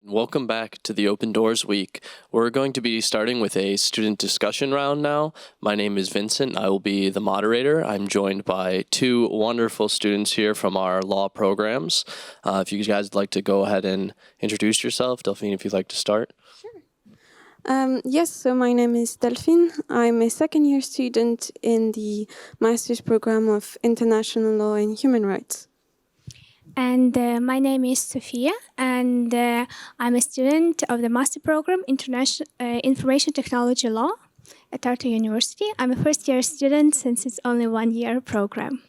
Welcome back to the Open Doors Week. We're going to be starting with a student discussion round now. My name is Vincent. I will be the moderator. I'm joined by two wonderful students here from our law programs. If you guys would like to go ahead and introduce yourself. Delphine, if you'd like to start. Yes, so my name is Delphine. I'm a second-year student in the master's program of International Law and Human Rights. And my name is Sophia, and I'm a student of the master program, International Information Technology Law at Tartu University. I'm a first-year student since it's only 1-year program.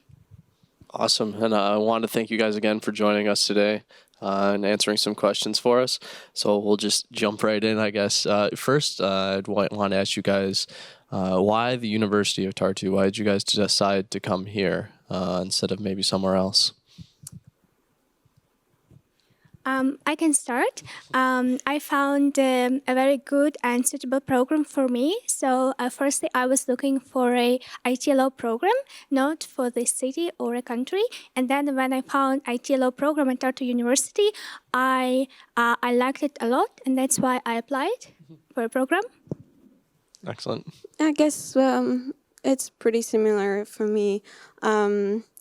Awesome. And I want to thank you guys again for joining us today and answering some questions for us. So we'll just jump right in, I guess. First, I'd want to ask you guys, why the University of Tartu? Why did you guys decide to come here instead of maybe somewhere else? I can start. I found a very good and suitable program for me. So firstly, I was looking for a IT law program, not for the city or a country. And then when I found IT law program at Tartu University, I liked it a lot, and that's why I applied for a program. Excellent. I guess it's pretty similar for me.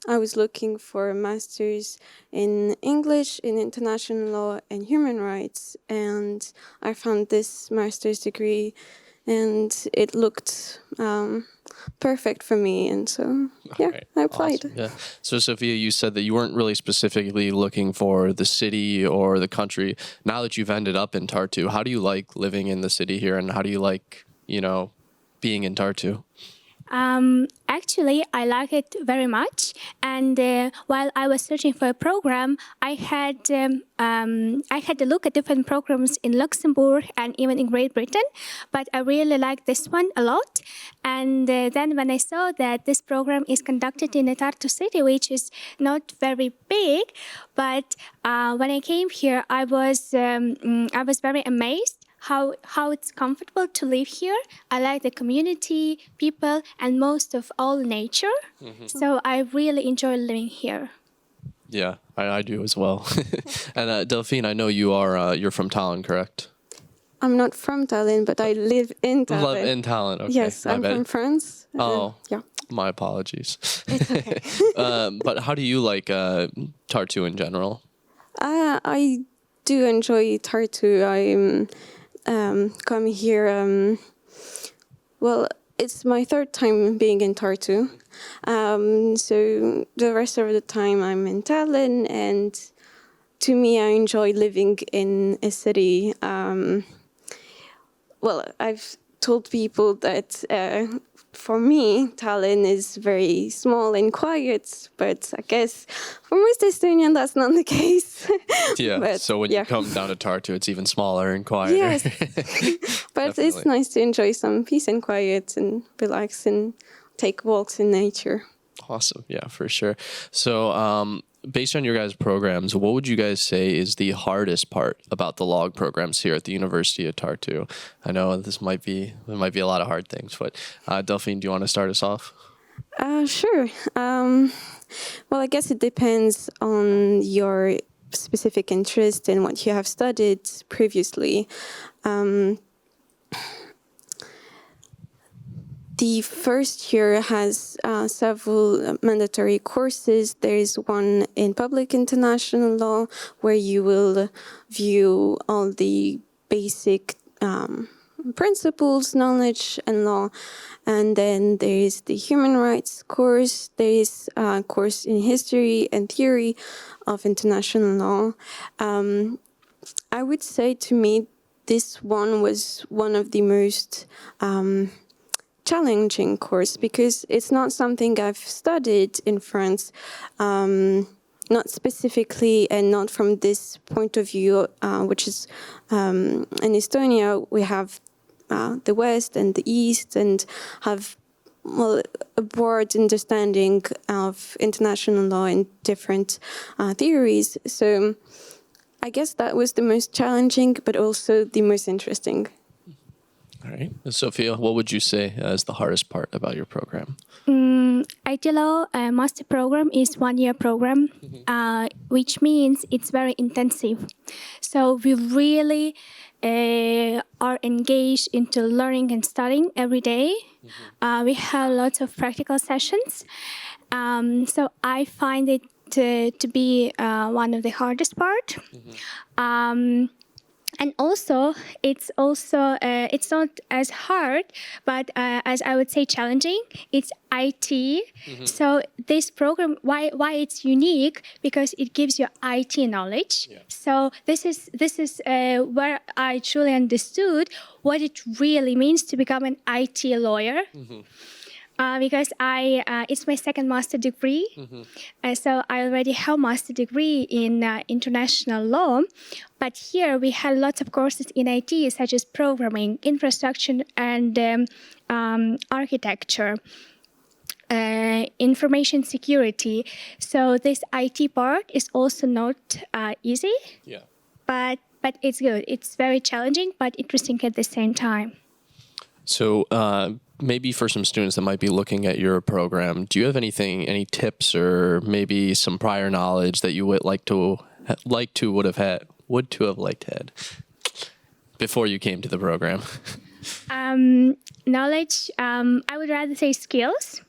I was looking for a master's in English, in international law and human rights, and I found this master's degree, and it looked perfect for me, and so, Okay, I applied. Awesome. Yeah. So, Sophia, you said that you weren't really specifically looking for the city or the country. Now that you've ended up in Tartu, how do you like living in the city here, and how do you like, being in Tartu? Actually, I like it very much. And while I was searching for a program, I had to look at different programs in Luxembourg and even in Great Britain. But I really liked this one a lot. And then when I saw that this program is conducted in a Tartu city, which is not very big, but when I came here, I was very amazed how it's comfortable to live here. I like the community, people, and most of all, nature. Mm-hmm. So I really enjoy living here. Yeah, I do as well. And Delphine, I know you're from Tallinn, correct? I'm not from Tallinn, but I live in Tallinn. Live in Tallinn, okay. Yes, I'm from France. Oh, yeah. My apologies. It's okay. But how do you like Tartu in general? I do enjoy Tartu. I come here, well, it's my third time being in Tartu. So the rest of the time I'm in Tallinn, and to me, I enjoy living in a city. Well, I've told people that for me, Tallinn is very small and quiet, but I guess for most Estonians, that's not the case. Yeah, but, so when you come down to Tartu, it's even smaller and quieter. Yes, but it's nice to enjoy some peace and quiet and relax and take walks in nature. Awesome, yeah, for sure. So based on your guys' programs, what would you guys say is the hardest part about the law programs here at the University of Tartu? I know there might be a lot of hard things, but Delphine, do you want to start us off? Sure. Well, I guess it depends on your specific interest and what you have studied previously. The first year has several mandatory courses. There is one in public international law where you will view all the basic principles, knowledge, and law. And then there is the human rights course. There is a course in history and theory of international law. I would say to me, this one was one of the most challenging course because it's not something I've studied in France, not specifically and not from this point of view, which is in Estonia, we have the West and the East and have a broad understanding of international law and different theories. So I guess that was the most challenging, but also the most interesting. All right. Sophia, what would you say is the hardest part about your program? IT Law master program is 1-year program, which means it's very intensive. So we really are engaged into learning and studying every day. We have lots of practical sessions. So I find it to be one of the hardest part. And also, it's not as hard, but as I would say challenging. It's IT. So this program, why it's unique? Because it gives you IT knowledge. Yeah. So this is where I truly understood what it really means to become an IT lawyer. Because it's my second master degree. So I already have master degree in international law. But here we had lots of courses in IT, such as programming, infrastructure, and architecture, information security. So this IT part is also not easy. Yeah. But it's good. It's very challenging, but interesting at the same time. So maybe for some students that might be looking at your program, do you have any tips or maybe some prior knowledge that you would have had before you came to the program? Knowledge, I would rather say skills.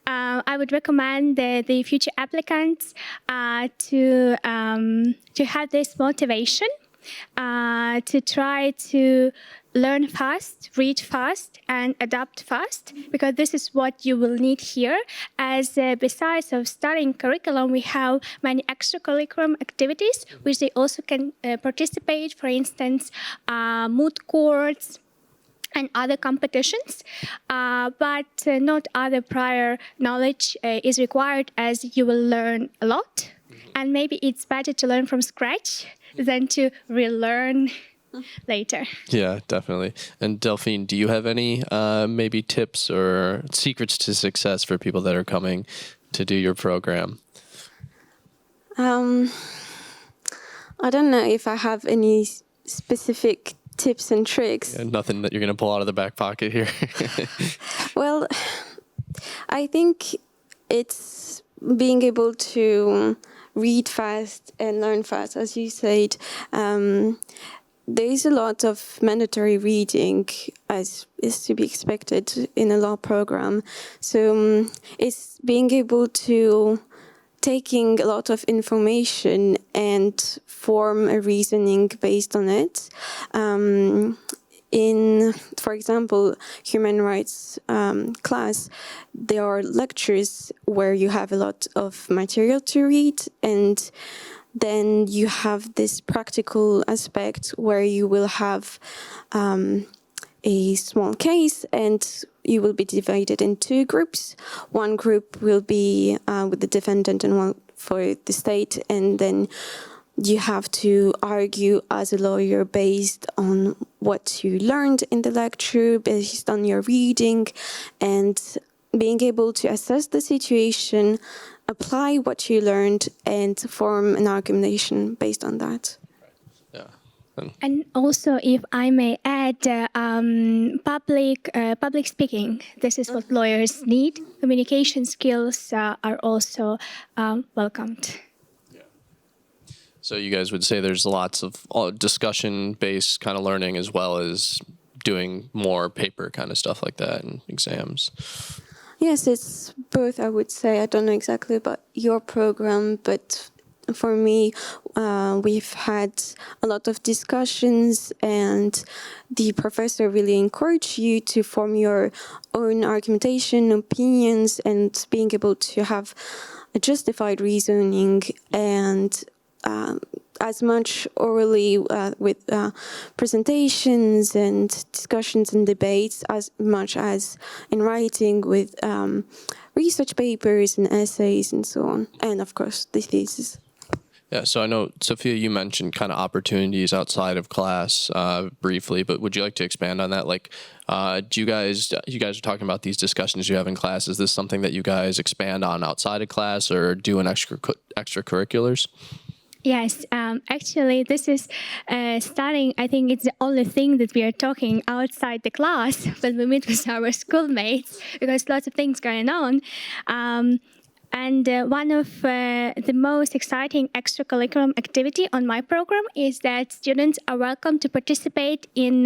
I would recommend the future applicants to have this motivation to try to learn fast, read fast, and adapt fast, because this is what you will need here. As besides of studying curriculum, we have many extracurricular activities which they also can participate. For instance, moot courts and other competitions, but not other prior knowledge is required, as you will learn a lot. And maybe it's better to learn from scratch than to relearn later. Yeah, definitely. And Delphine, do you have any maybe tips or secrets to success for people that are coming to do your program? I don't know if I have any specific tips and tricks. Yeah, nothing that you're going to pull out of the back pocket here. Well, I think it's being able to read fast and learn fast, as you said. There is a lot of mandatory reading, as is to be expected in a law program. So it's being able to taking a lot of information and form a reasoning based on it. In, for example, human rights class, there are lectures where you have a lot of material to read, and then you have this practical aspect where you will have a small case, and you will be divided in two groups. One group will be with the defendant and one for the state, and then you have to argue as a lawyer based on what you learned in the lecture, based on your reading, and being able to assess the situation, apply what you learned, and form an argumentation based on that. Yeah. And also, if I may add, public speaking. This is what lawyers need. Communication skills are also welcomed. So you guys would say there's lots of discussion-based kind of learning, as well as doing more paper kind of stuff like that and exams. Yes, it's both, I would say. I don't know exactly about your program, but for me, we've had a lot of discussions, and the professor really encouraged you to form your own argumentation, opinions, and being able to have a justified reasoning, and as much orally with presentations and discussions and debates, as much as in writing with research papers and essays and so on, and of course the thesis. Yeah, so I know, Sophia, you mentioned kind of opportunities outside of class briefly, but would you like to expand on that? Like, do you guys are talking about these discussions you have in class. Is this something that you guys expand on outside of class or do in extracurriculars? Yes, actually, this is starting. I think it's the only thing that we are talking outside the class when we meet with our schoolmates because lots of things going on. And one of the most exciting extracurriculum activity on my program is that students are welcome to participate in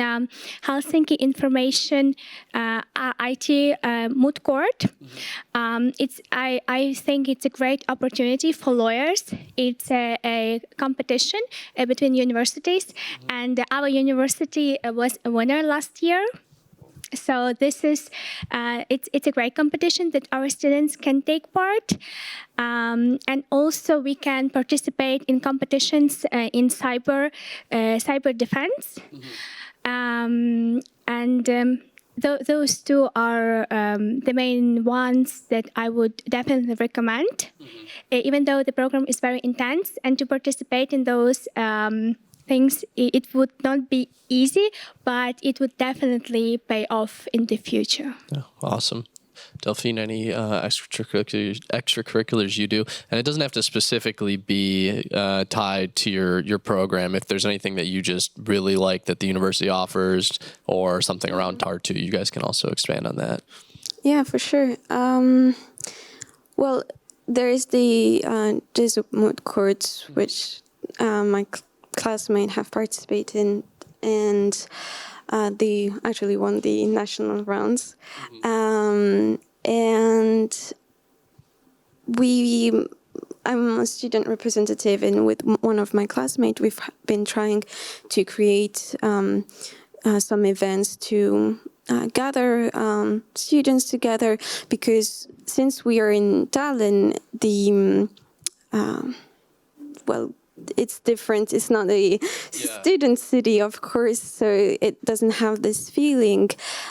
Helsinki Information IT moot court. I think it's a great opportunity for lawyers. It's a competition between universities, and our university was a winner last year. So this is it's a great competition that our students can take part, and also we can participate in competitions in cyber defense, those two are the main ones that I would definitely recommend, even though the program is very intense, and to participate in those things, it would not be easy, but it would definitely pay off in the future. Yeah, awesome. Delphine, any extracurriculars you do? And it doesn't have to specifically be tied to your program. If there's anything that you just really like that the university offers or something around Tartu, you guys can also expand on that. Yeah, for sure. Well, there is the moot courts, which my classmates have participated in, and they actually won the national rounds. And I'm a student representative, and with one of my classmates, we've been trying to create some events to gather students together, because since we are in Tallinn, it's different. It's not a student city, of course, so it doesn't have this feeling.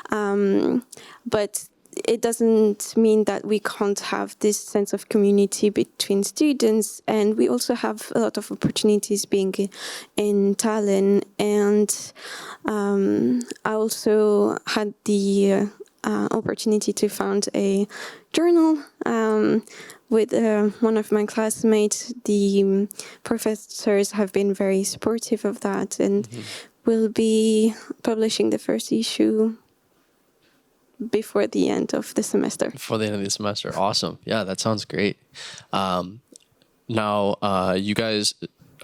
But it doesn't mean that we can't have this sense of community between students. And we also have a lot of opportunities being in Tallinn. And I also had the opportunity to found a journal with one of my classmates. The professors have been very supportive of that, and will be publishing the first issue before the end of the semester. Before the end of the semester. Awesome. Yeah, that sounds great. Now, you guys,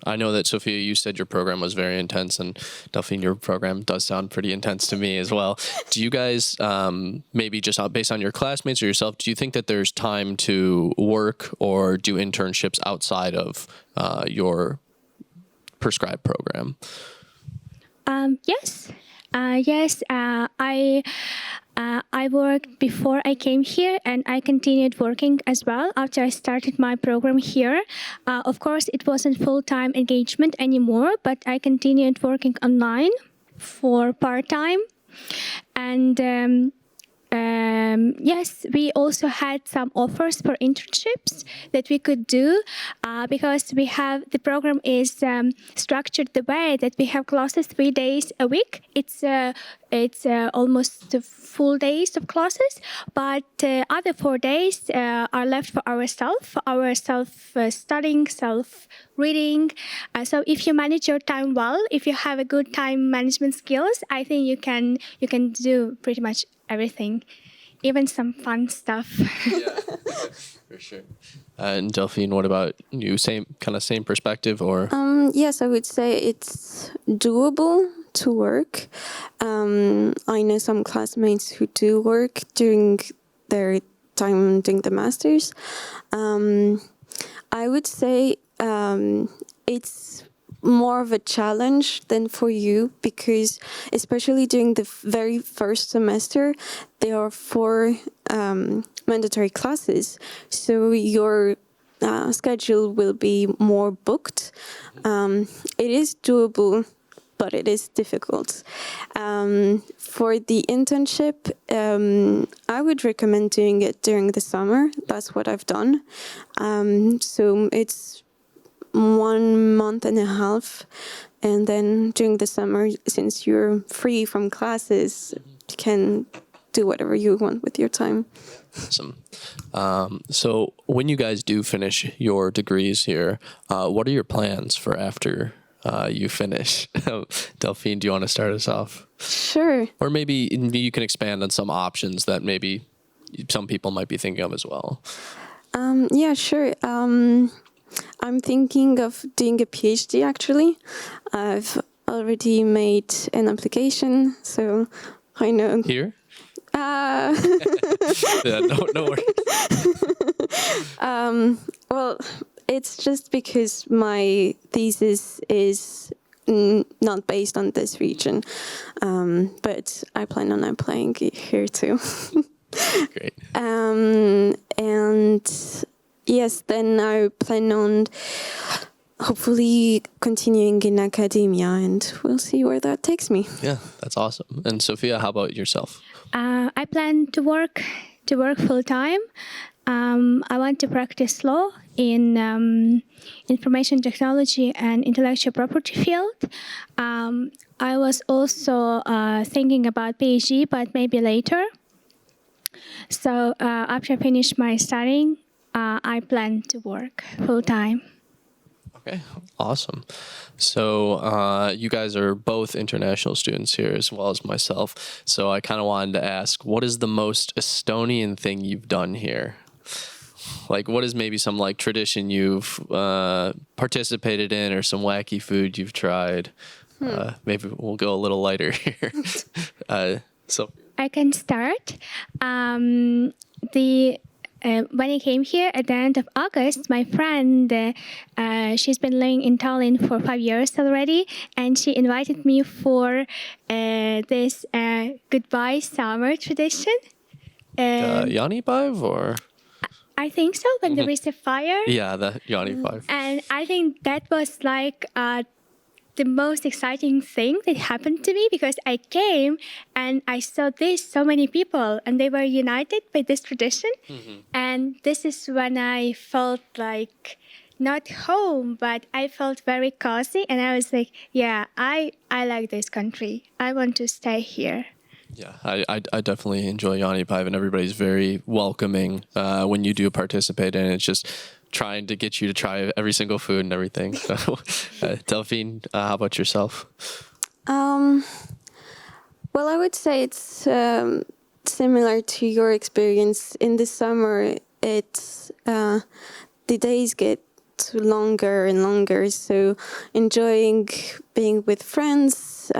I know that, Sophia, you said your program was very intense, and Delphine, your program does sound pretty intense to me as well. Do you guys, maybe just based on your classmates or yourself, do you think that there's time to work or do internships outside of your prescribed program? Yes. I worked before I came here, and I continued working as well after I started my program here. Of course, it wasn't full-time engagement anymore, but I continued working online for part-time. And yes, we also had some offers for internships that we could do because the program is structured the way that we have classes 3 days a week. It's almost full days of classes, but other 4 days are left for our self-studying, self-reading. So if you manage your time well, if you have a good time management skills, I think you can do pretty much everything, even some fun stuff. Yeah, for sure. And Delphine, what about you? Same perspective, or? Yes, I would say it's doable to work. I know some classmates who do work during their time doing the masters. I would say it's more of a challenge than for you, because especially during the very first semester, there are 4 mandatory classes, so your schedule will be more booked. It is doable, but it is difficult. For the internship, I would recommend doing it during the summer. That's what I've done. So it's 1.5 months, and then during the summer, since you're free from classes, you can do whatever you want with your time. Awesome. So when you guys do finish your degrees here, what are your plans for after you finish? Delphine, do you want to start us off? Sure. Or maybe you can expand on some options that maybe some people might be thinking of as well. Yeah, sure. I'm thinking of doing a PhD, actually. I've already made an application, so I know. Here? Uh, Yeah, no worries. well, it's just because my thesis is not based on this region, but I plan on applying it here too. Great. And yes, then I plan on hopefully continuing in academia, and we'll see where that takes me. Yeah, that's awesome. And Sophia, how about yourself? I plan to work full time. I want to practice law in information technology and intellectual property field. I was also thinking about PhD, but maybe later. So after I finish my studying, I plan to work full time. Okay, awesome. So you guys are both international students here as well as myself. So I kind of wanted to ask, what is the most Estonian thing you've done here? Like, what is maybe some like tradition you've participated in, or some wacky food you've tried? Maybe we'll go a little lighter here. So I can start. When I came here at the end of August, my friend, she's been living in Tallinn for 5 years already, and she invited me for this goodbye summer tradition. Yanni Pive, or? I think so, when there is a fire. Yeah, the Yanni Pive. And I think that was like the most exciting thing that happened to me, because I came and I saw so many people, and they were united by this tradition. And this is when I felt like not home, but I felt very cozy, and I was like, yeah, I like this country. I want to stay here. Yeah, I definitely enjoy Yanni Pive, and everybody's very welcoming when you do participate in it. It's just trying to get you to try every single food and everything. So, Delphine, how about yourself? Well, I would say it's similar to your experience. In the summer, it's the days get longer and longer, so enjoying being with friends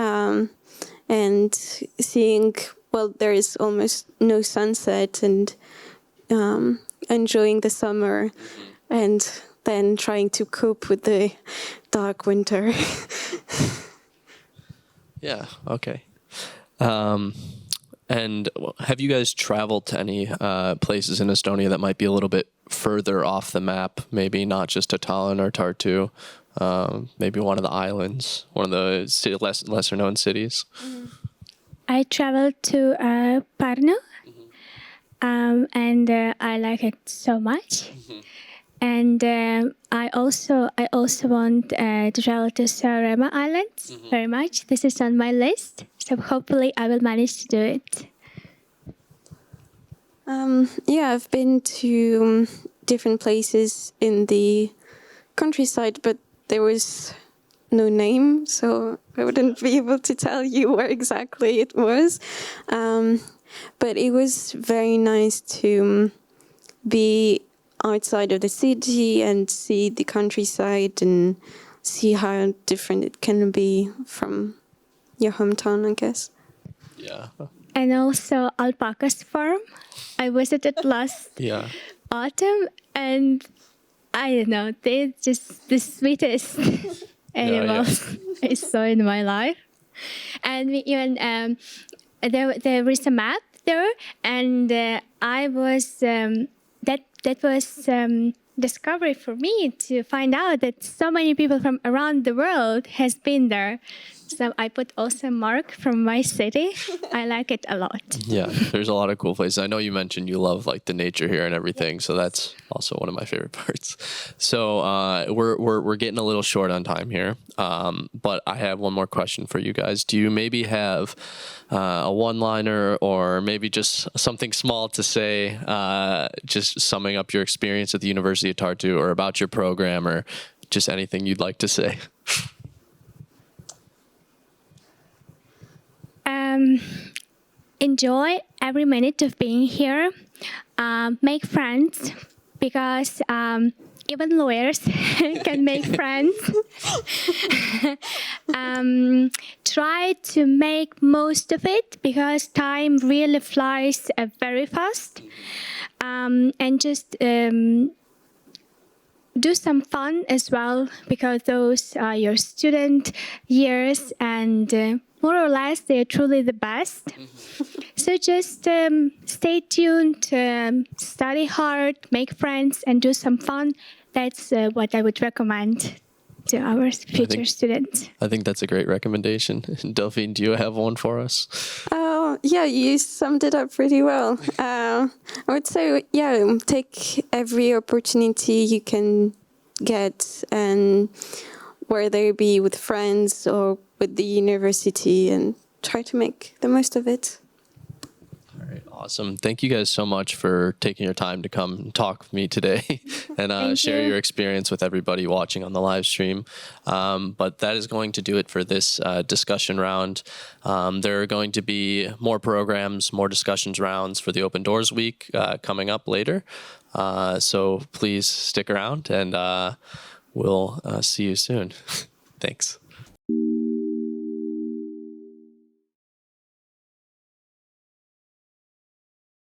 and seeing, well, there is almost no sunset, and enjoying the summer, and then trying to cope with the dark winter. Yeah, okay. And have you guys traveled to any places in Estonia that might be a little bit further off the map? Maybe not just to Tallinn or Tartu, maybe one of the islands, one of the lesser known cities? I traveled to Pärnu, and I like it so much. And I also want to travel to Saaremaa Islands very much. This is on my list, so hopefully I will manage to do it. Yeah, I've been to different places in the countryside, but there was no name, so I wouldn't be able to tell you where exactly it was. But it was very nice to be outside of the city and see the countryside and see how different it can be from your hometown, I guess. Yeah. And also alpacas farm. I visited last autumn, and I don't know, they're just the sweetest animals I saw in my life. And we even there is a map there, and I was that was discovery for me to find out that so many people from around the world has been there. So I put also Mark from my city. I like it a lot. Yeah, there's a lot of cool places. I know you mentioned you love like the nature here and everything, so that's also one of my favorite parts. So we're getting a little short on time here, but I have one more question for you guys. Do you maybe have a one-liner or maybe just something small to say, just summing up your experience at the University of Tartu or about your program or just anything you'd like to say? Enjoy every minute of being here. Make friends because even lawyers can make friends. Try to make most of it because time really flies very fast. And just do some fun as well because those are your student years and more or less they're truly the best. So just stay tuned, study hard, make friends and do some fun. That's what I would recommend to our future students. I think that's a great recommendation. Delphine, do you have one for us? Yeah, you summed it up pretty well. I would say, yeah, take every opportunity you can get, and whether it be with friends or with the university, and try to make the most of it. All right, awesome. Thank you guys so much for taking your time to come and talk with me today and share your experience with everybody watching on the live stream. But that is going to do it for this discussion round. There are going to be more programs, more discussions rounds for the Open Doors Week coming up later. So please stick around and we'll see you soon. Thanks.